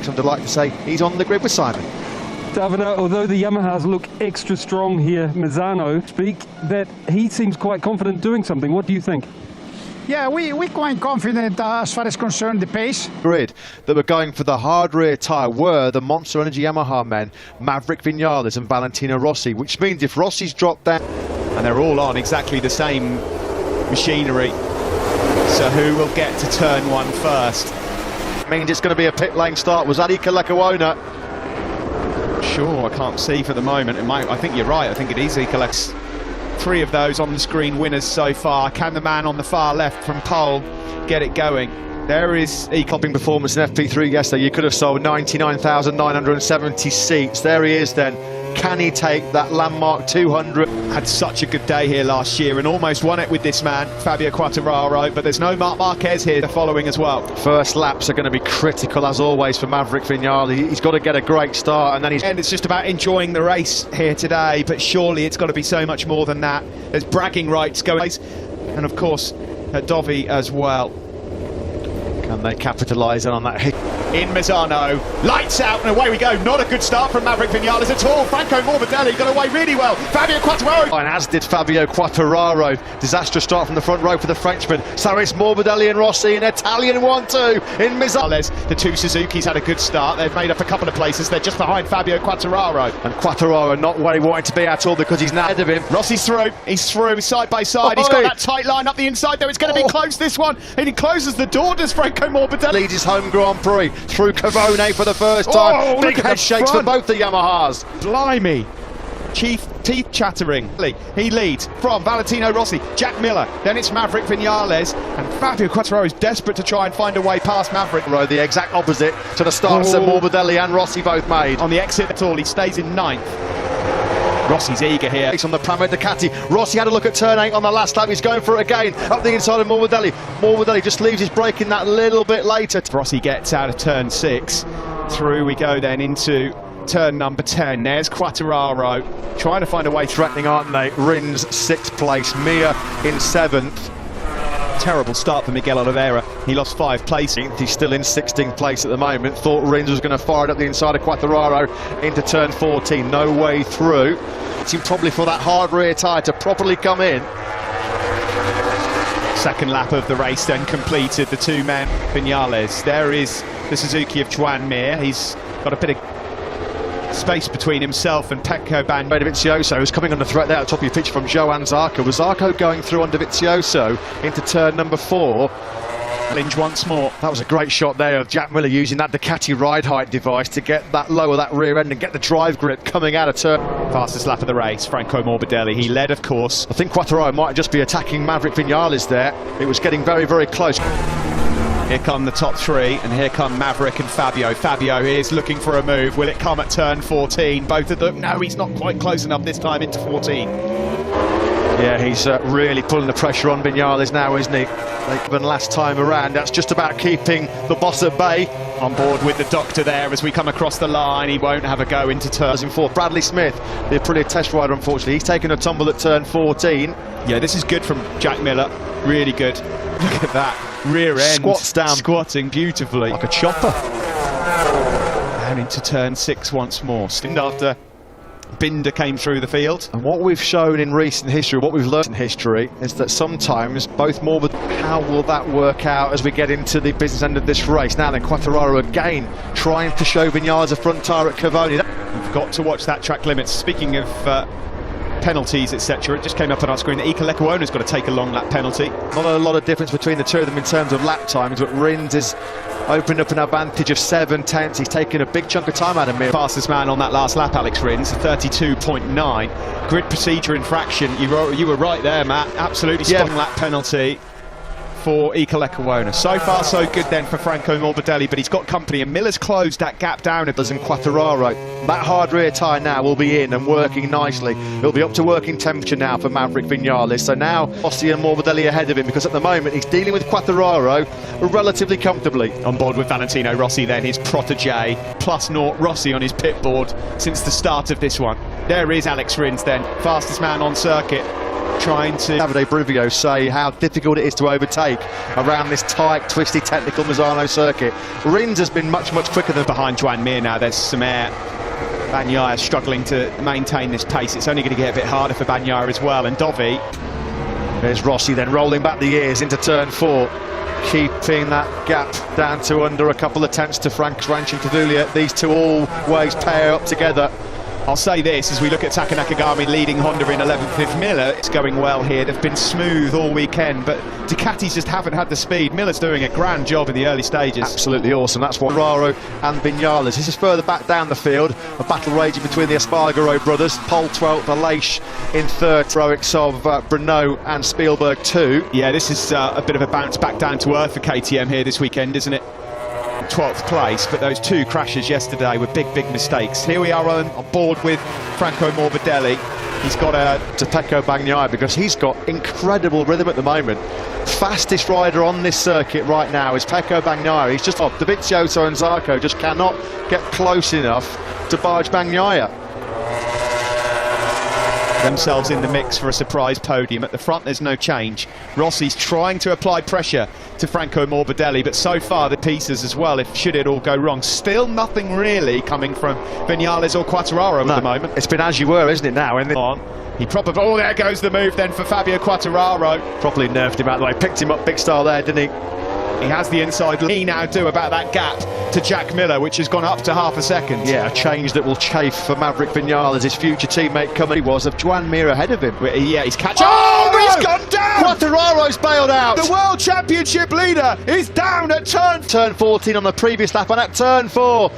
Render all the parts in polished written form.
I'm delighted to say he's on the grid with Simon. Davide, although the Yamahas look extra strong here, Mazzano speak that he seems quite confident doing something. What do you think? Yeah, we're quite confident as far as concerned the pace. Grid that were going for the hard rear tyre were the Monster Energy Yamaha men, Maverick Vinales and Valentino Rossi, which means if Rossi's dropped down... And they're all on exactly the same machinery. So who will get to turn one first? Means it's going to be a pit lane start. Was that Iker Lecuona? Sure, I can't see for the moment. I think you're right. I think it is Iker. 3 of those on the screen winners so far. Can the man on the far left from pole get it going? There is Topping performance in FP3 yesterday. You could have sold 99,970 seats. There he is then. Can he take that landmark 200? Had such a good day here last year and almost won it with this man, Fabio Quartararo, but there's no Marc Marquez here following as well. First laps are going to be critical as always for Maverick Vinales. He's got to get a great start and then And it's just about enjoying the race here today, but surely it's got to be so much more than that. There's bragging rights going, and of course Dovi as well. Can they capitalise on that hit? In Mazzano, lights out and away we go. Not a good start from Maverick Vinales at all. Franco Morbidelli got away really well. Fabio Quartararo. And as did Fabio Quartararo. Disastrous start from the front row for the Frenchman. So it's Morbidelli and Rossi, an Italian 1-2 in Mazzano. The 2 Suzukis had a good start. They've made up a couple of places. They're just behind Fabio Quartararo. And Quartararo not where he wanted to be at all because he's now ahead of him. Rossi's through. He's through side by side. He's got that tight line up the inside though. It's going to be close this one. And he closes the door, does Franco Morbidelli. Leads his home Grand Prix through Cavone for the first time. Big head shakes for both the Yamahas. Blimey. Teeth chattering. He leads from Valentino Rossi, Jack Miller, then it's Maverick Vinales, and Fabio Quartararo is desperate to try and find a way past Maverick. The exact opposite to the starts that Morbidelli and Rossi both made. On the exit at all, he stays in 9th. Rossi's eager here. It's on the Pramo Ducati. Rossi had a look at turn 8 on the last lap. He's going for it again. Up the inside of Morbidelli. Morbidelli just leaves his braking that little bit later. Rossi gets out of turn 6. Through we go then into turn number 10. There's Quartararo trying to find a way. Threatening, aren't they? Rins 6th place. Mir in 7th. Terrible start for Miguel Oliveira. He lost 5 places. He's still in 16th place at the moment. Thought Rins was going to fire it up the inside of Quartararo into turn 14. No way through. It's probably for that hard rear tyre to properly come in. Second lap of the race then completed. The 2 men, Vinales. There is the Suzuki of Joan Mir. He's got a bit of space between himself and Pecco Dovizioso is coming under threat there at the top of your pitch from Johann Zarco. Was Zarco going through on Dovizioso into turn number 4? Challenge once more. That was a great shot there of Jack Miller using that Ducati ride height device to get that lower that rear end and get the drive grip coming out of turn. Fastest lap of the race, Franco Morbidelli. He led, of course. I think Quartararo might just be attacking Maverick Vinales there. It was getting very, very close. Here come the top 3, and here come Maverick and Fabio. Fabio is looking for a move. Will it come at turn 14? Both of them. No, he's not quite close enough this time into 14. Yeah, he's really pulling the pressure on Vinales now, isn't he? Than last time around, that's just about keeping the boss at bay. On board with the doctor there as we come across the line. He won't have a go into turn. In 4th, Bradley Smith, the Aprilia test rider, unfortunately. He's taken a tumble at turn 14. Yeah, this is good from Jack Miller. Really good. Look at that. Rear end. Squats down. Squatting beautifully. Like a chopper. And into turn 6 once more. Still after Binder came through the field. And what we've shown in recent history, what we've learned in history, is that sometimes both how will that work out as we get into the business end of this race? Now then, Quartararo again trying to show Vinales a front tyre at Cavone. You've got to watch that track limits. Speaking of penalties, etc., it just came up on our screen that Iker Lecuona's got to take a long lap penalty. Not a lot of difference between the two of them in terms of lap times, but Rins is opened up an advantage of 7/10. He's taken a big chunk of time out of Mir. Fastest man on that last lap, Alex Rins, 32.9. Grid procedure infraction. You were right there, Matt. Absolutely spot lap penalty for Iker Lecuona. So far so good then for Franco Morbidelli, but he's got company and Miller's closed that gap down. And Quartararo, that hard rear tyre now will be in and working nicely. It'll be up to working temperature now for Maverick Vinales. So now Rossi and Morbidelli ahead of him, because at the moment he's dealing with Quartararo relatively comfortably. On board with Valentino Rossi then, his protege, +0 Rossi on his pit board since the start of this one. There is Alex Rins then, fastest man on circuit. trying to... Davide Brivio say how difficult it is to overtake around this tight, twisty, technical Misano circuit. Rins has been much quicker than Behind Joan Mir now, there's some air. Bagnaia struggling to maintain this pace. It's only going to get a bit harder for Bagnaia as well. And Dovi. There's Rossi then rolling back the gears into turn 4, keeping that gap down to under a couple of tenths to Frank Ranch and Tavulia. These two always pair up together. I'll say this, as we look at Taka Nakagami leading Honda in 11th with Miller, it's going well here. They've been smooth all weekend, but Ducatis just haven't had the speed. Miller's doing a grand job in the early stages. Absolutely awesome. That's what Raro and Vinales. This is further back down the field. A battle raging between the Espargaro brothers. Pole 12th, Aleix in third. Heroics of Brno and Spielberg 2. Yeah, this is a bit of a bounce back down to earth for KTM here this weekend, isn't it? 12th place, but those two crashes yesterday were big mistakes. Here we are on board with Franco Morbidelli. He's got to Pecco Bagnaia because he's got incredible rhythm at the moment. Fastest rider on this circuit right now is Pecco Bagnaia. He's just off. Dovizioso and Zarco just cannot get close enough to barge Bagnaia. Themselves in the mix for a surprise podium. At the front there's no change. Rossi's trying to apply pressure to Franco Morbidelli, but so far the pieces as well, if should it all go wrong. Still nothing really coming from Vinales or Quartararo at the moment. It's been as you were, isn't it now? He probably... Oh, there goes the move then for Fabio Quartararo. Properly nerfed him out of the way. Picked him up big style there, didn't he? He has the inside. He now do about that gap to Jack Miller, which has gone up to half a second. Yeah, a change that will chafe for Maverick Vinales, his future teammate coming. He was of Joan Mir ahead of him. Yeah, he's catching. Oh, he's gone down! Quartararo's bailed out. The World Championship leader is down at turn 14 on the previous lap, and at turn 4.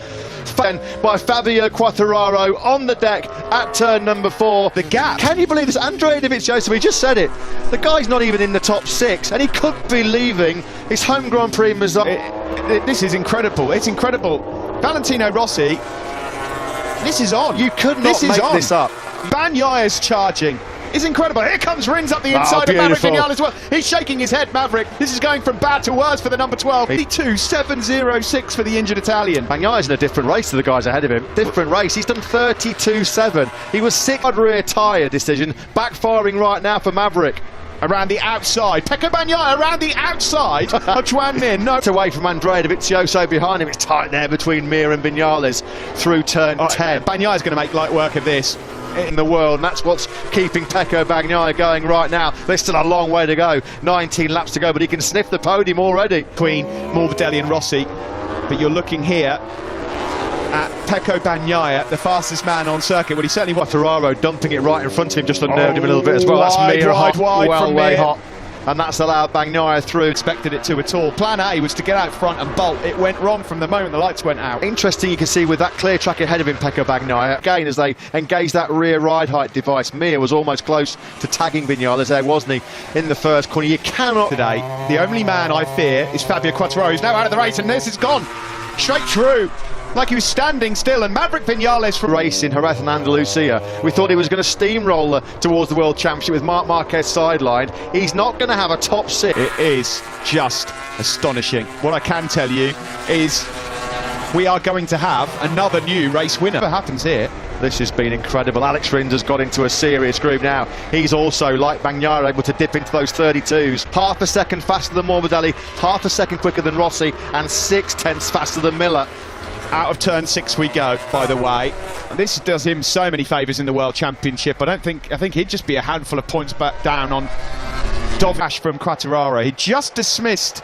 By Fabio Quartararo on the deck at turn number 4. The gap. Can you believe this? Andrea Dovizioso, we just said it. The guy's not even in the top 6, and he could be leaving his home Grand Prix Misano. This is incredible. It's incredible. Valentino Rossi, this is on. You could not make this up. Bagnaia is charging. It's incredible. Here comes Rins up the inside of Maverick Vinales as well. He's shaking his head, Maverick. This is going from bad to worse for the number 12. 32.706 for the injured Italian. Bagnaia's in a different race to the guys ahead of him. Different race. He's done 32.7. He was sick of rear tyre decision. Backfiring right now for Maverick. Around the outside. Pecco Bagnaia around the outside of Joan Mir. No. Away from Andrea Dovizioso behind him. It's tight there between Mir and Vinales through turn 10. Bagnaia's going to make light work of this. In the world, and that's what's keeping Pecco Bagnaia going right now. There's still a long way to go, 19 laps to go, but he can sniff the podium already. Between Morbidelli and Rossi, but you're looking here at Pecco Bagnaia, the fastest man on circuit. Well, he certainly was. Quartararo dumping it right in front of him, just unnerved him a little bit as well. That's Mir wide well way Mir. hot. And that's allowed Bagnaia through. Expected it to at all. Plan A was to get out front and bolt. It went wrong from the moment the lights went out. Interesting, you can see with that clear track ahead of him, Pecco Bagnaia. Again, as they engage that rear ride height device, Mir was almost close to tagging Vinales there, wasn't he, in the first corner. You cannot... Today, the only man I fear is Fabio Quartararo, who's now out of the race, and this is gone straight through. Like he was standing still, and Maverick Vinales from race in Jerez and Andalusia. We thought he was going to steamroller towards the World Championship with Marc Marquez sidelined. He's not going to have a top 6. It is just astonishing. What I can tell you is we are going to have another new race winner. What happens here? This has been incredible. Alex Rins has got into a serious groove now. He's also, like Bagnaia, able to dip into those 32s. Half a second faster than Morbidelli, half a second quicker than Rossi, and 0.6 faster than Miller. Out of turn 6 we go, by the way. This does him so many favours in the World Championship. I think he'd just be a handful of points back down on Dovash from Quartararo. He just dismissed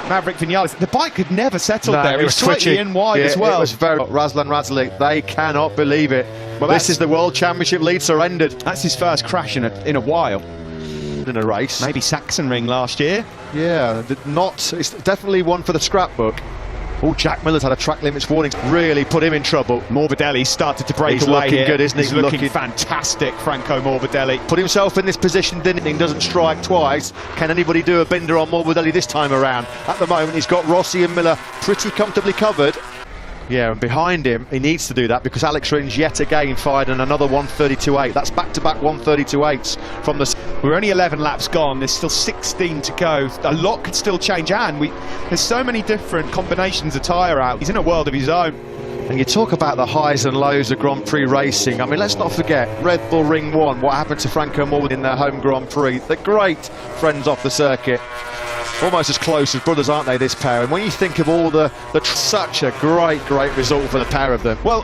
Maverick Vinales. The bike had never settled there. It was slightly in wide as well. It was very... Razlan Razalik, they cannot believe it. Well, this is the World Championship lead surrendered. That's his first crash in a while. In a race. Maybe Sachsenring last year. Yeah, it's definitely one for the scrapbook. Oh, Jack Miller's had a track limits warning, really put him in trouble. Morbidelli started to break He's away looking here. good, isn't he? He's looking fantastic, Franco Morbidelli. Put himself in this position, didn't he? Doesn't strike twice. Can anybody do a bender on Morbidelli this time around? At the moment, he's got Rossi and Miller pretty comfortably covered. Yeah, and behind him, he needs to do that because Alex Rins yet again fired in another 132.8. That's back-to-back 132.8s from the... We're only 11 laps gone, there's still 16 to go. A lot could still change, and there's so many different combinations of tyre out. He's in a world of his own. And you talk about the highs and lows of Grand Prix racing. I mean, let's not forget, Red Bull Ring 1, what happened to Franco Morbidelli in their home Grand Prix. They're great friends off the circuit. Almost as close as brothers, aren't they, this pair? And when you think of all such a great result for the pair of them. Well,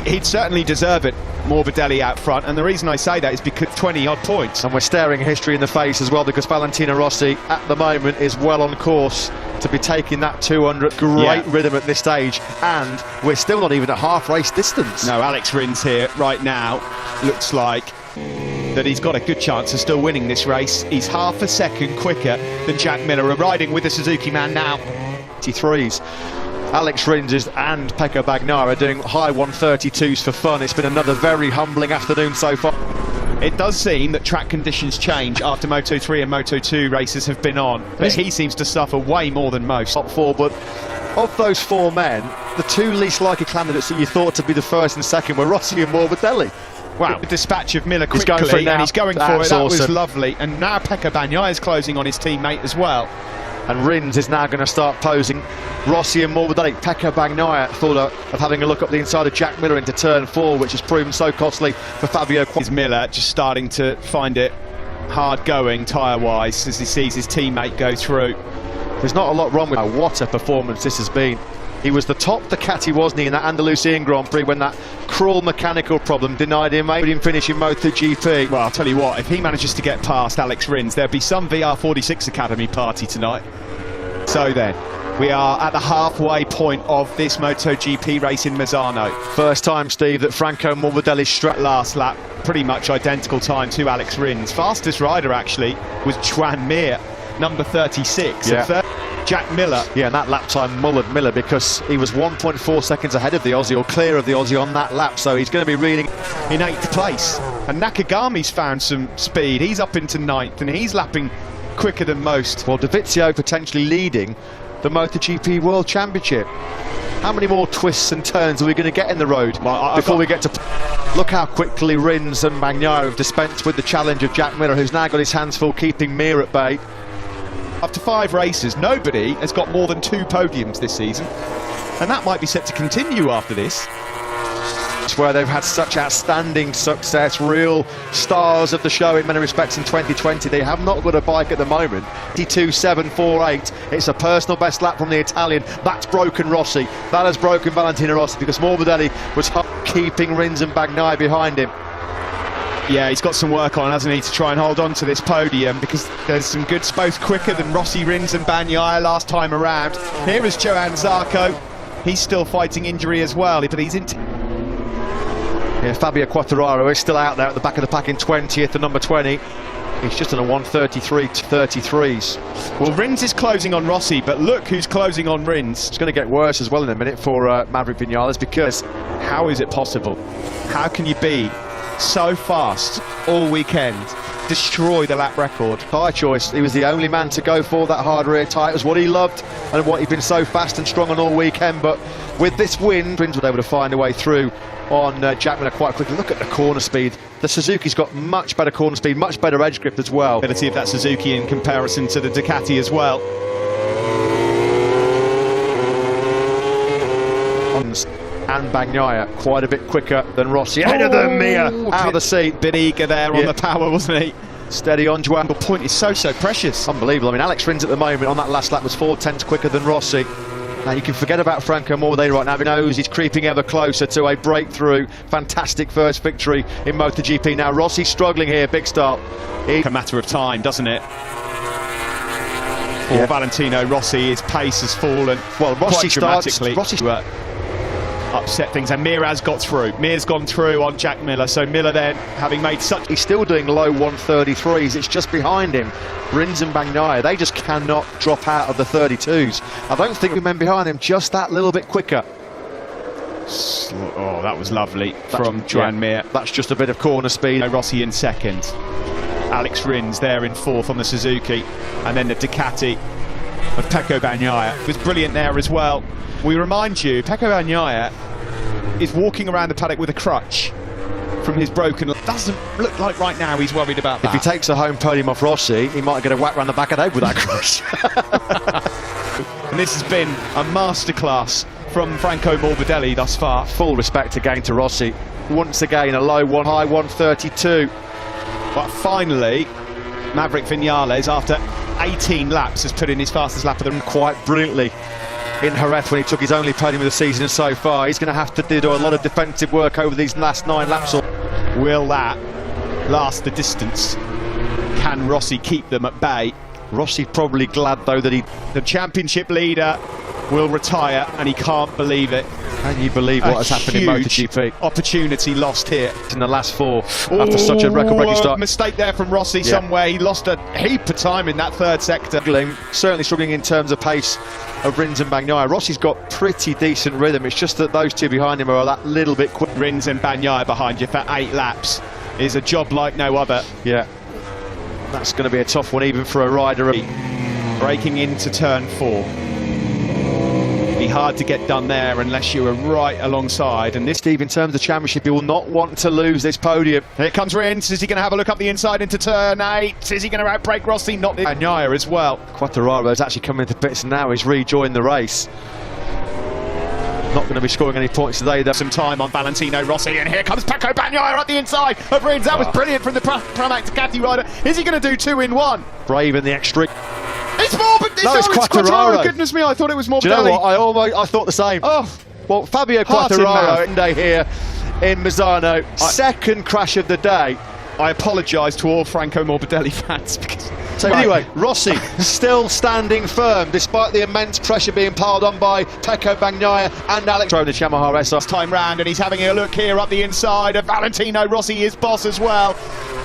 he'd certainly deserve it, Morbidelli out front, and the reason I say that is because 20-odd points. And we're staring history in the face as well, because Valentino Rossi, at the moment, is well on course to be taking that 200. Great rhythm at this stage, and we're still not even at half race distance. No, Alex Rins here right now looks like that he's got a good chance of still winning this race. He's half a second quicker than Jack Miller, riding with the Suzuki man now. 83s. Alex Rins and Pecco Bagnaia are doing high 132s for fun. It's been another very humbling afternoon so far. It does seem that track conditions change after Moto3 and Moto2 races have been on, but he seems to suffer way more than most. Top four, but of those four men, the two least likely candidates that you thought to be the first and second were Rossi and Morbidelli. Wow, the dispatch of Miller quickly, he's going for it now. And he's going for it. That's That awesome. was lovely. And now Pecco Bagnaia is closing on his teammate as well. And Rins is now going to start posing. Rossi and Morbidelli. Pecco Bagnaia thought of having a look up the inside of Jack Miller into turn 4, which has proven so costly for Fabio. Is Miller just starting to find it hard going tyre-wise as he sees his teammate go through. There's not a lot wrong with him. What a performance this has been. He was the top Ducati, wasn't he, in that Andalusian Grand Prix when that cruel mechanical problem denied him, made him finish in MotoGP. Well, I'll tell you what, if he manages to get past Alex Rins, there'll be some VR46 Academy party tonight. So then, we are at the halfway point of this MotoGP race in Misano. First time, Steve, that Franco Morbidelli struck last lap, pretty much identical time to Alex Rins. Fastest rider, actually, was Joan Mir, number 36. Yeah. Jack Miller. Yeah, and that lap time mullered Miller because he was 1.4 seconds ahead of the Aussie, or clear of the Aussie on that lap, so he's going to be reading in 8th place. And Nakagami's found some speed. He's up into 9th and he's lapping quicker than most. Well, Davizio potentially leading the MotoGP World Championship. How many more twists and turns are we going to get in the road before we get to... Look how quickly Rins and Bagnaia have dispensed with the challenge of Jack Miller, who's now got his hands full keeping Mir at bay. After 5 races, nobody has got more than 2 podiums this season, and that might be set to continue after this. It's where they've had such outstanding success, real stars of the show in many respects in 2020. They have not got a bike at the moment. 22.748. It's a personal best lap from the Italian. That's broken Rossi. That has broken Valentino Rossi because Morbidelli was keeping Rins and Bagnaia behind him. Yeah, he's got some work on, hasn't he, to try and hold on to this podium, because there's some goods both quicker than Rossi, Rins and Bagnaia last time around. Here is Johan Zarco. He's still fighting injury as well, but he's in... Yeah, Fabio Quartararo is still out there at the back of the pack in 20th, the number 20. He's just on a 133 to 33s. Well, Rins is closing on Rossi, but look who's closing on Rins. It's going to get worse as well in a minute for Maverick Vinales, because how is it possible? How can you be so fast all weekend, destroy the lap record? High choice. He was the only man to go for that hard rear tyre. It was what he loved and what he'd been so fast and strong on all weekend, but with this win, Rins was able to find a way through on Jack Miller quite quickly. Look at the corner speed. The Suzuki's got much better corner speed, much better edge grip as well. Ability of that Suzuki in comparison to the Ducati as well. And Bagnaia quite a bit quicker than Rossi. Ahead of them, Mir out of the seat. Bit eager there on the power, wasn't he? Steady on Joan. The point is so precious. Unbelievable. I mean, Alex Rins at the moment on that last lap was 4/10 quicker than Rossi. Now you can forget about Franco Morbidelli right now. He knows he's creeping ever closer to a breakthrough. Fantastic first victory in MotoGP. Now Rossi's struggling here. Big start. A matter of time, doesn't it? For Valentino Rossi, his pace has fallen. Well, Rossi starts. Rossi upset things, and Mir has got through. Mir's gone through on Jack Miller, so Miller then, having made such... He's still doing low 133s, it's just behind him. Rins and Bagnaia, they just cannot drop out of the 32s. I don't think the men behind him just that little bit quicker. Oh, that was lovely from Joan Mir. That's just a bit of corner speed. Rossi in second. Alex Rins there in fourth on the Suzuki, and then the Ducati of Pecco Bagnaia was brilliant there as well. We remind you, Pecco Bagnaia is walking around the paddock with a crutch from his broken leg. Doesn't look like right now he's worried about that. If he takes a home podium off Rossi, he might get a whack round the back of the head with that crutch. And this has been a masterclass from Franco Morbidelli thus far. Full respect again to Rossi. Once again, a low one, high 132. But finally, Maverick Viñales, after 18 laps, has put in his fastest lap of the... Quite brilliantly in Jerez when he took his only podium of the season so far. He's going to have to do a lot of defensive work over these last 9 laps. Will that last the distance? Can Rossi keep them at bay? Rossi probably glad though that the championship leader will retire, and he can't believe it. Can you believe what has happened in MotoGP? Opportunity lost here In the last 4 after such a record-breaking start. Mistake there from Rossi somewhere. He lost a heap of time in that third sector. Certainly struggling in terms of pace of Rins and Bagnaia. Rossi's got pretty decent rhythm. It's just that those two behind him are that little bit quick. Rins and Bagnaia behind you for 8 laps is a job like no other. Yeah, that's going to be a tough one even for a rider. Breaking into turn 4. Be hard to get done there unless you were right alongside. And this, Steve, in terms of the championship, he will not want to lose this podium. Here comes Rins. Is he going to have a look up the inside into turn 8? Is he going to outbreak Rossi? Not the Bagnaia as well. Quartararo is actually coming into pits now. He's rejoined the race. Not going to be scoring any points today. There's some time on Valentino Rossi, and here comes Pecco Bagnaia at the inside of Rins. That was brilliant from the Pramac Ducati rider. Is he going to do 2 in 1? Brave in the extra. It's Quartararo. Goodness me, I thought it was Morbidelli. Do you know what? I thought the same. Oh, well, Fabio Quartararo here in Misano. Second crash of the day. I apologise to all Franco Morbidelli fans because. So anyway, Rossi still standing firm despite the immense pressure being piled on by Pecco Bagnaia and Alex Rode, the Yamaha SR. Time round, and he's having a look here up the inside of Valentino Rossi, his boss as well.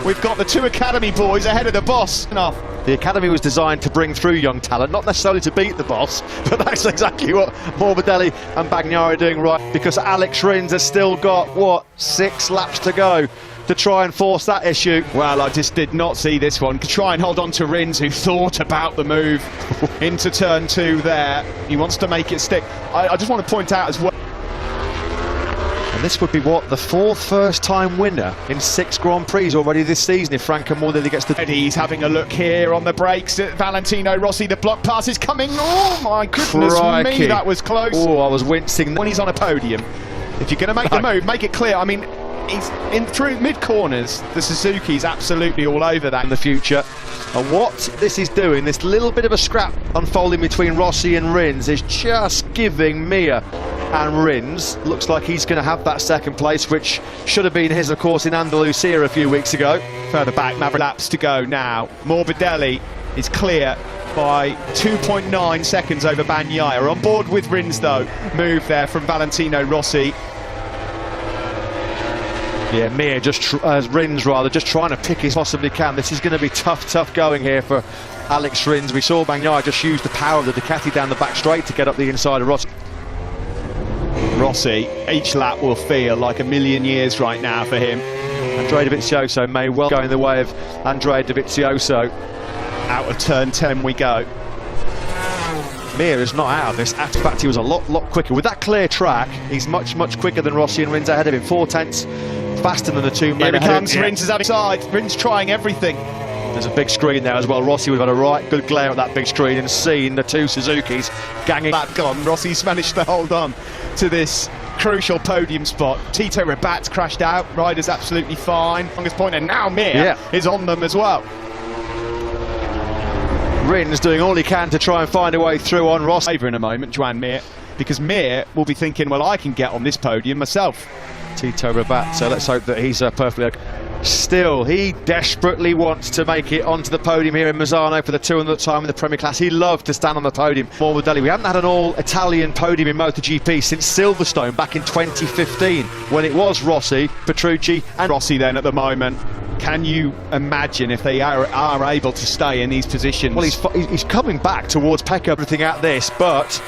We've got the 2 Academy boys ahead of the boss. The Academy was designed to bring through young talent, not necessarily to beat the boss, but that's exactly what Morbidelli and Bagnaia are doing right, because Alex Rins has still got, what, 6 laps to go to try and force that issue. Well, I just did not see this one. To try and hold on to Rins, who thought about the move into turn 2 there. He wants to make it stick. I just want to point out as well. And this would be, what, the 4th first-time winner in 6 Grand Prix already this season if Franco Morbidelli gets the... He's having a look here on the brakes at Valentino Rossi. The block pass is coming. Oh, my goodness me, that was close. Oh, I was wincing. When he's on a podium, if you're going to make the move, make it clear. I mean, he's in through mid-corners. The Suzuki's absolutely all over that in the future. And what this is doing, this little bit of a scrap unfolding between Rossi and Rins, is just giving Mir and Rins. Looks like he's going to have that second place, which should have been his, of course, in Andalusia a few weeks ago. Further back, Maverick laps to go now. Morbidelli is clear by 2.9 seconds over Bagnaia. On board with Rins, though. Move there from Valentino Rossi. Yeah, Mir Rins rather, just trying to pick as possibly can. This is going to be tough going here for Alex Rins. We saw Bagnaia just use the power of the Ducati down the back straight to get up the inside of Rossi. Each lap will feel like a million years right now for him. Andrea Dovizioso may well go in the way of Andrea Dovizioso. Out of turn 10 we go. Mir is not out of this. In fact, he was a lot quicker. With that clear track, he's much quicker than Rossi and Rins ahead of him. 4/10 faster than the 2 men. Here he comes, Rins is outside. Rins trying everything. There's a big screen there as well. Rossi would have had a right good glare at that big screen and seen the 2 Suzukis ganging. That gone. Rossi's managed to hold on to this crucial podium spot. Tito Rabat's crashed out. Rider's absolutely fine. Longest point, and now Mir is on them as well. Rins doing all he can to try and find a way through on Rossi. Favour in a moment, Joan Mir, because Mir will be thinking, well, I can get on this podium myself. Tito Rabat, so let's hope that he's perfectly okay. Still, he desperately wants to make it onto the podium here in Misano for the 200th time in the Premier Class. He loved to stand on the podium. Morbidelli, we haven't had an all-Italian podium in MotoGP since Silverstone back in 2015, when it was Rossi, Petrucci and Rossi then at the moment. Can you imagine if they are able to stay in these positions? Well, he's coming back towards Pecco, everything out this, but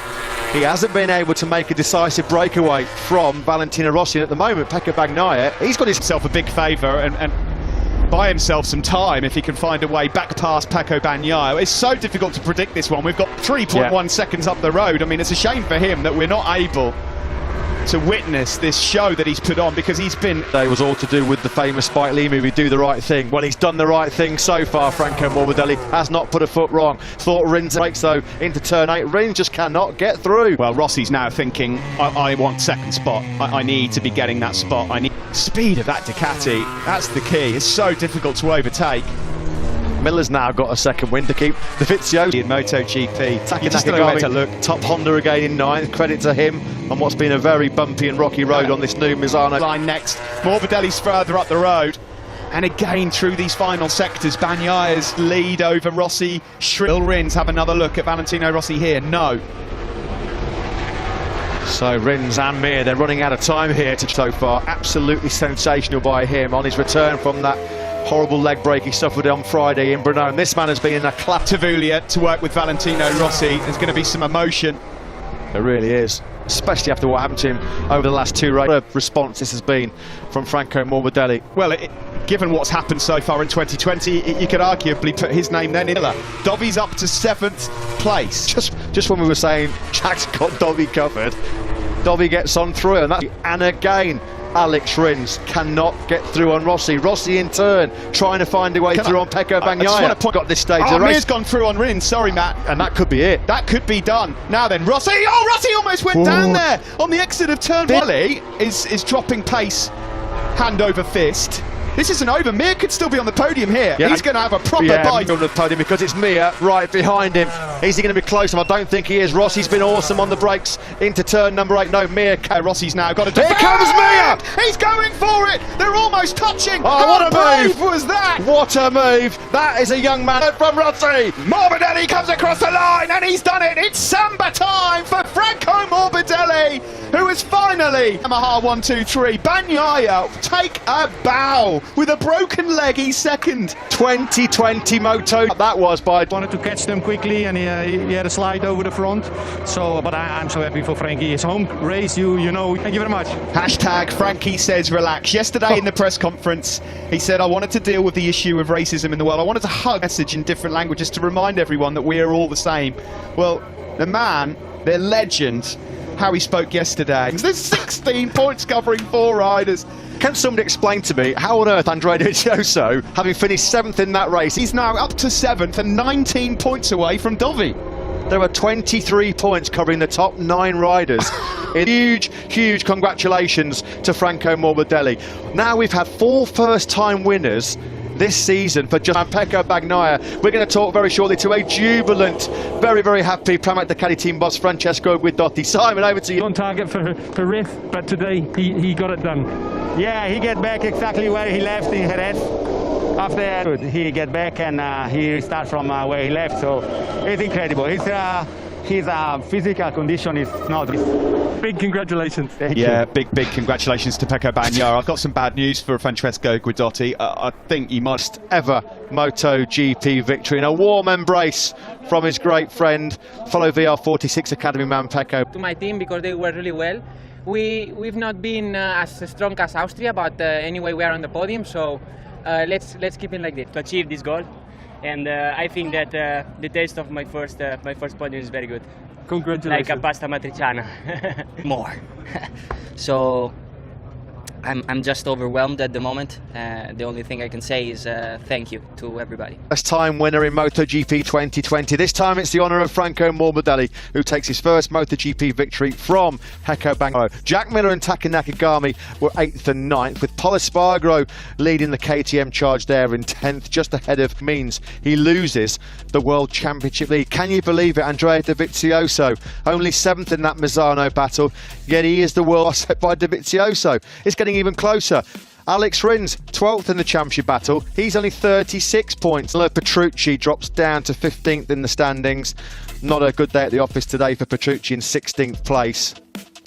he hasn't been able to make a decisive breakaway from Valentino Rossi. And at the moment, Pecco Bagnaia, he's got himself a big favour and buy himself some time if he can find a way back past Pecco Bagnaia. It's so difficult to predict this one. We've got 3.1 seconds up the road. I mean, it's a shame for him that we're not able to witness this show that he's put on, because he's been... It was all to do with the famous Spike Lee movie, Do the Right Thing. Well, he's done the right thing so far. Franco Morbidelli has not put a foot wrong. Thought Rins breaks though into turn 8. Rins just cannot get through. Well, Rossi's now thinking, I want second spot. I need to be getting that spot. I need speed of that Ducati. That's the key. It's so difficult to overtake. Miller's now got a second win to keep the Vizioso In MotoGP. You just don't know where to look. Top Honda again in 9th. Credit to him on what's been a very bumpy and rocky road on this new Misano. Line next. Morbidelli's further up the road. And again, through these final sectors, Bagnaya's lead over Rossi. Will Rins have another look at Valentino Rossi here? No. So Rins and Mir, they're running out of time here so far. Absolutely sensational by him on his return from that horrible leg break he suffered on Friday in Brno. And this man has been in a clap. Tavuglia to work with Valentino Rossi. There's going to be some emotion. There really is, especially after what happened to him over the last 2 races. What a response this has been from Franco Morbidelli. Well, given what's happened so far in 2020, you could arguably put his name then in. Dovi's up to 7th place. Just when we were saying Jack's got Dovi covered, Dovi gets on through, and again Alex Rins cannot get through on Rossi. Rossi in turn trying to find a way through on Pecco Bagnaia. Got this stage of the race. Mir's gone through on Rins, sorry Matt. And that could be it. That could be done. Now then, Rossi! Oh, Rossi almost went down there on the exit of turn 1. Is dropping pace, hand over fist. This isn't over. Mir could still be on the podium here. Yeah, he's going to have a proper bite on the podium because it's Mir right behind him. Is he going to be close? I don't think he is. Rossi's been awesome on the brakes into turn number 8. No, Mir. Rossi's now got to... Here comes Mir! He's going for it! They're almost touching! Oh, what a move! Was that? What a move! That is a young man from Rossi! Morbidelli comes across the line and he's done it! It's Samba time for Franco Morbidelli, who is finally... Yamaha 1, 2, 3. Bagnaia take a bow. With a broken leg, he's second. 2020 Moto. That was by... Wanted to catch them quickly and he had a slide over the front. So, but I'm so happy for Frankie. His home race, you know. Thank you very much. Hashtag Frankie says relax. Yesterday in the press conference, he said, I wanted to deal with the issue of racism in the world. I wanted to hug a message in different languages to remind everyone that we are all the same. Well, the man, the legend, how he spoke yesterday. There's 16 points covering 4 riders. Can somebody explain to me how on earth Andrea Dovizioso, having finished 7th in that race, he's now up to 7th and 19 points away from Dovi. There are 23 points covering the top 9 riders. Huge congratulations to Franco Morbidelli. Now we've had 4 first-time winners this season for just Pecco Bagnaia. We're going to talk very shortly to a jubilant, very happy Pramac Ducati team boss Francesco Guidotti. Simon, over to you. On target for Riff, but today he got it done. Yeah, he get back exactly where he left in Jerez. After he get back and he start from where he left, so it's incredible. His physical condition is not... Big congratulations. Thank you. Yeah, big congratulations to Pecco Bagnaia. I've got some bad news for Francesco Guidotti. I think he must... Ever MotoGP victory and a warm embrace from his great friend, fellow VR46 Academy man Pecco. To my team, because they were really well. We've not been as strong as Austria, but anyway we are on the podium, so let's keep it like this. To achieve this goal, and I think that the taste of my first podium is very good. Congratulations. Like a pasta matriciana. More. So I'm just overwhelmed at the moment. The only thing I can say is thank you to everybody. First time winner in MotoGP 2020. This time it's the honour of Franco Morbidelli, who takes his first MotoGP victory from Pecco Bagnaia. Jack Miller and Taka Nakagami were 8th and 9th, with Pol Espargaro leading the KTM charge there in 10th, just ahead of means he loses the World Championship lead. Can you believe it? Andrea Dovizioso, only 7th in that Misano battle, yet he is the world set by Dovizioso. It's getting even closer. Alex Rins, 12th in the championship battle. He's only 36 points. Petrucci drops down to 15th in the standings. Not a good day at the office today for Petrucci in 16th place.